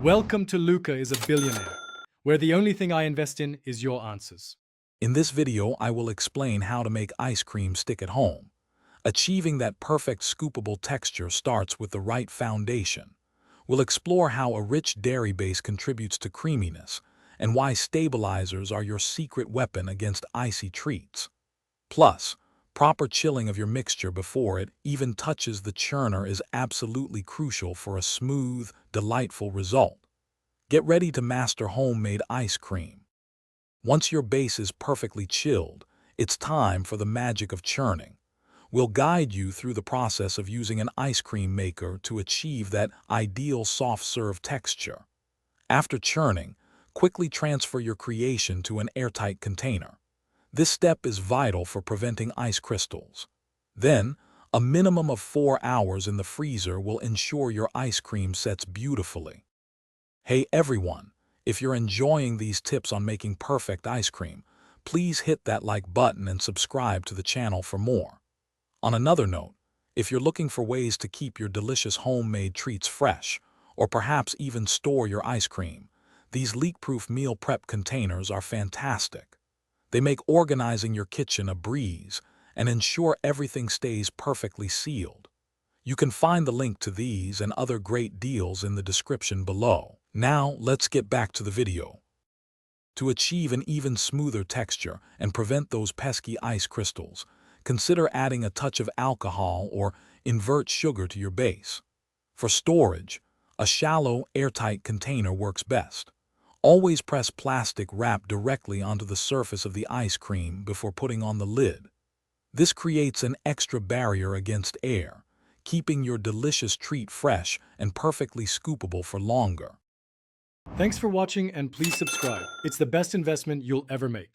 Welcome to Luca is a Billionaire, where the only thing I invest in is your answers. In this video, I will explain how to make ice cream stick at home. Achieving that perfect scoopable texture starts with the right foundation. We'll explore how a rich dairy base contributes to creaminess and why stabilizers are your secret weapon against icy treats. Plus, proper chilling of your mixture before it even touches the churner is absolutely crucial for a smooth, delightful result. Get ready to master homemade ice cream. Once your base is perfectly chilled, it's time for the magic of churning. We'll guide you through the process of using an ice cream maker to achieve that ideal soft-serve texture. After churning, quickly transfer your creation to an airtight container. This step is vital for preventing ice crystals. Then, a minimum of 4 hours in the freezer will ensure your ice cream sets beautifully. Hey everyone! If you're enjoying these tips on making perfect ice cream, please hit that like button and subscribe to the channel for more. On another note, if you're looking for ways to keep your delicious homemade treats fresh, or perhaps even store your ice cream, these leak-proof meal prep containers are fantastic. They make organizing your kitchen a breeze and ensure everything stays perfectly sealed. You can find the link to these and other great deals in the description below. Now, let's get back to the video. To achieve an even smoother texture and prevent those pesky ice crystals, consider adding a touch of alcohol or invert sugar to your base. For storage, a shallow, airtight container works best. Always press plastic wrap directly onto the surface of the ice cream before putting on the lid. This creates an extra barrier against air, keeping your delicious treat fresh and perfectly scoopable for longer. Thanks for watching and please subscribe. It's the best investment you'll ever make.